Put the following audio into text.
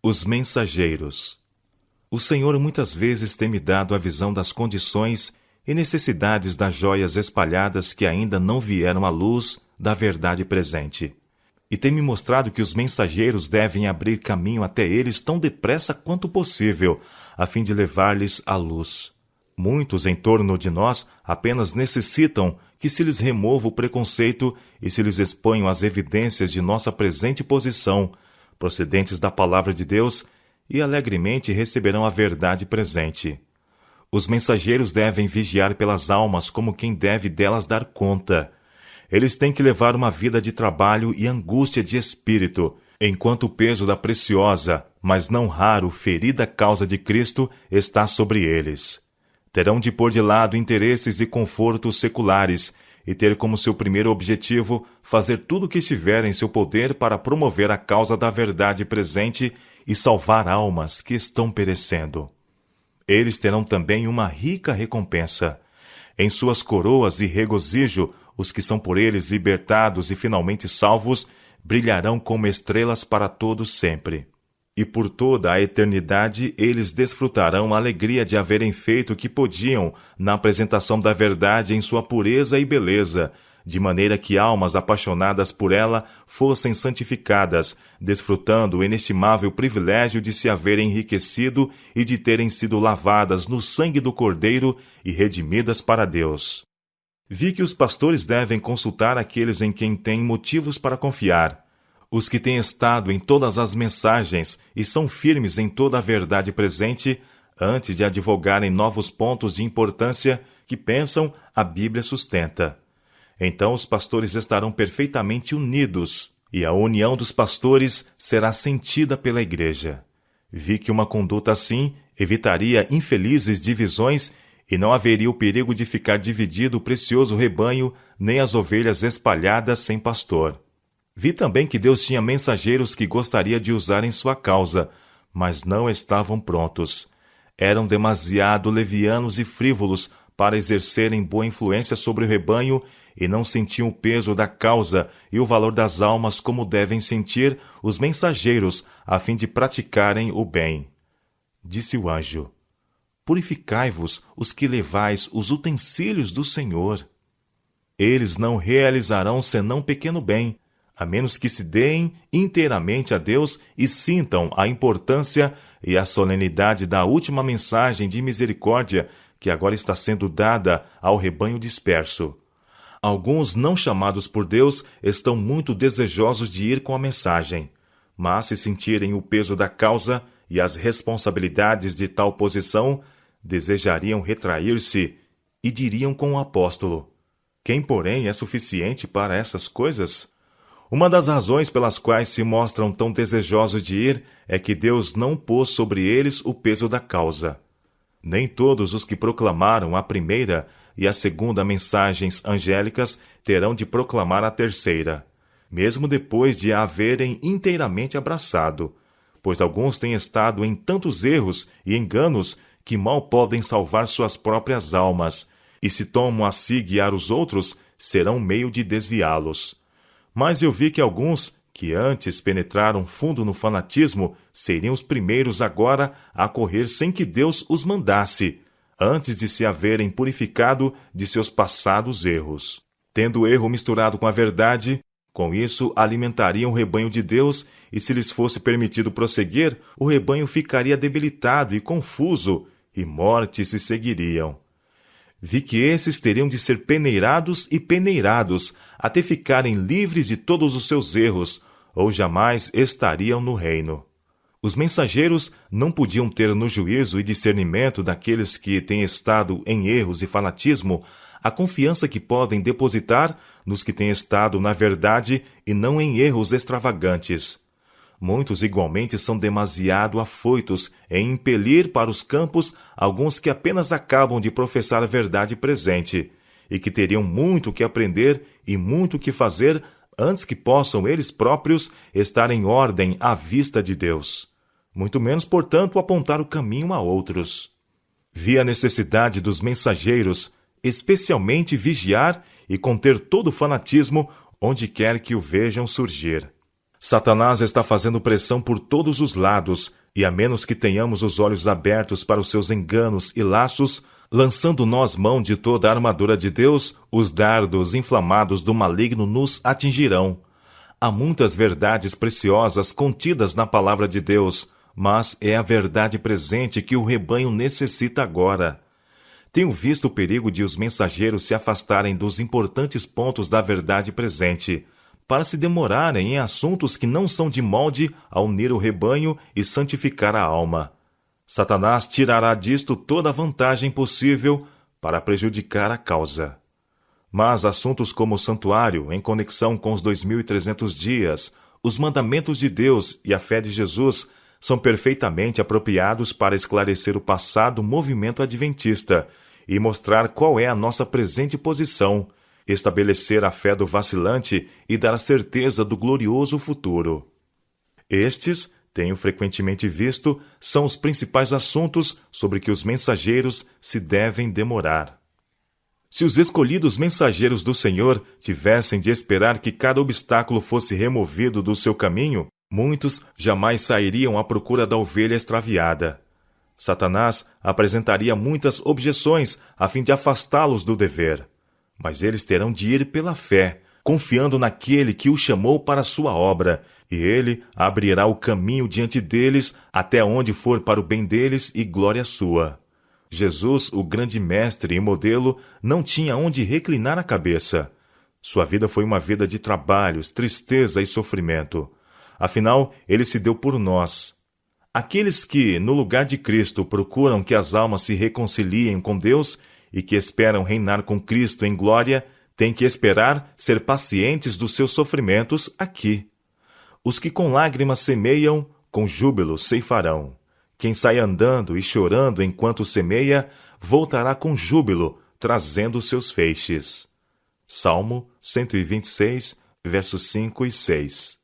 Os mensageiros. O Senhor muitas vezes tem me dado a visão das condições e necessidades das joias espalhadas que ainda não vieram à luz da verdade presente. E tem me mostrado que os mensageiros devem abrir caminho até eles tão depressa quanto possível, a fim de levar-lhes a luz. Muitos em torno de nós apenas necessitam que se lhes remova o preconceito e se lhes exponham as evidências de nossa presente posição, procedentes da palavra de Deus, e alegremente receberão a verdade presente. Os mensageiros devem vigiar pelas almas como quem deve delas dar conta. Eles têm que levar uma vida de trabalho e angústia de espírito, enquanto o peso da preciosa, mas não raro, ferida causa de Cristo está sobre eles. Terão de pôr de lado interesses e confortos seculares e ter como seu primeiro objetivo fazer tudo o que estiver em seu poder para promover a causa da verdade presente e salvar almas que estão perecendo. Eles terão também uma rica recompensa. Em suas coroas e regozijo, os que são por eles libertados e finalmente salvos brilharão como estrelas para todo sempre. E por toda a eternidade eles desfrutarão a alegria de haverem feito o que podiam na apresentação da verdade em sua pureza e beleza, de maneira que almas apaixonadas por ela fossem santificadas, desfrutando o inestimável privilégio de se haverem enriquecido e de terem sido lavadas no sangue do Cordeiro e redimidas para Deus. Vi que os pastores devem consultar aqueles em quem têm motivos para confiar, os que têm estado em todas as mensagens e são firmes em toda a verdade presente, antes de advogarem novos pontos de importância que pensam a Bíblia sustenta. Então os pastores estarão perfeitamente unidos, e a união dos pastores será sentida pela Igreja. Vi que uma conduta assim evitaria infelizes divisões e não haveria o perigo de ficar dividido o precioso rebanho, nem as ovelhas espalhadas sem pastor. Vi também que Deus tinha mensageiros que gostaria de usar em sua causa, mas não estavam prontos. Eram demasiado levianos e frívolos para exercerem boa influência sobre o rebanho e não sentiam o peso da causa e o valor das almas como devem sentir os mensageiros a fim de praticarem o bem. Disse o anjo: Purificai-vos os que levais os utensílios do Senhor. Eles não realizarão senão pequeno bem, a menos que se deem inteiramente a Deus e sintam a importância e a solenidade da última mensagem de misericórdia que agora está sendo dada ao rebanho disperso. Alguns não chamados por Deus estão muito desejosos de ir com a mensagem, mas se sentirem o peso da causa e as responsabilidades de tal posição, desejariam retrair-se e diriam com o apóstolo: Quem, porém, é suficiente para essas coisas? Uma das razões pelas quais se mostram tão desejosos de ir é que Deus não pôs sobre eles o peso da causa. Nem todos os que proclamaram a primeira e a segunda mensagens angélicas terão de proclamar a terceira, mesmo depois de a haverem inteiramente abraçado, pois alguns têm estado em tantos erros e enganos que mal podem salvar suas próprias almas, e se tomam a si guiar os outros, serão meio de desviá-los. Mas eu vi que alguns, que antes penetraram fundo no fanatismo, seriam os primeiros agora a correr sem que Deus os mandasse, antes de se haverem purificado de seus passados erros. Tendo o erro misturado com a verdade, com isso alimentariam o rebanho de Deus, e se lhes fosse permitido prosseguir, o rebanho ficaria debilitado e confuso, e morte se seguiriam. Vi que esses teriam de ser peneirados e peneirados, até ficarem livres de todos os seus erros, ou jamais estariam no reino. Os mensageiros não podiam ter no juízo e discernimento daqueles que têm estado em erros e fanatismo a confiança que podem depositar nos que têm estado na verdade e não em erros extravagantes. Muitos igualmente são demasiado afoitos em impelir para os campos alguns que apenas acabam de professar a verdade presente, e que teriam muito que aprender e muito que fazer antes que possam eles próprios estar em ordem à vista de Deus. Muito menos, portanto, apontar o caminho a outros. Vi a necessidade dos mensageiros, especialmente vigiar e conter todo o fanatismo onde quer que o vejam surgir. Satanás está fazendo pressão por todos os lados, e a menos que tenhamos os olhos abertos para os seus enganos e laços, lançando nós mão de toda a armadura de Deus, os dardos inflamados do maligno nos atingirão. Há muitas verdades preciosas contidas na palavra de Deus, mas é a verdade presente que o rebanho necessita agora. Tenho visto o perigo de os mensageiros se afastarem dos importantes pontos da verdade presente, para se demorarem em assuntos que não são de molde a unir o rebanho e santificar a alma. Satanás tirará disto toda a vantagem possível para prejudicar a causa. Mas assuntos como o santuário, em conexão com os 2.300 dias, os mandamentos de Deus e a fé de Jesus são perfeitamente apropriados para esclarecer o passado movimento adventista e mostrar qual é a nossa presente posição, estabelecer a fé do vacilante e dar a certeza do glorioso futuro. Estes, tenho frequentemente visto, são os principais assuntos sobre que os mensageiros se devem demorar. Se os escolhidos mensageiros do Senhor tivessem de esperar que cada obstáculo fosse removido do seu caminho, muitos jamais sairiam à procura da ovelha extraviada. Satanás apresentaria muitas objeções a fim de afastá-los do dever. Mas eles terão de ir pela fé, confiando naquele que o chamou para a sua obra, e ele abrirá o caminho diante deles até onde for para o bem deles e glória sua. Jesus, o grande mestre e modelo, não tinha onde reclinar a cabeça. Sua vida foi uma vida de trabalhos, tristeza e sofrimento. Afinal, ele se deu por nós. Aqueles que, no lugar de Cristo, procuram que as almas se reconciliem com Deus e que esperam reinar com Cristo em glória, têm que esperar ser pacientes dos seus sofrimentos aqui. Os que com lágrimas semeiam, com júbilo ceifarão. Quem sai andando e chorando enquanto semeia, voltará com júbilo, trazendo seus feixes. Salmo 126, versos 5 e 6.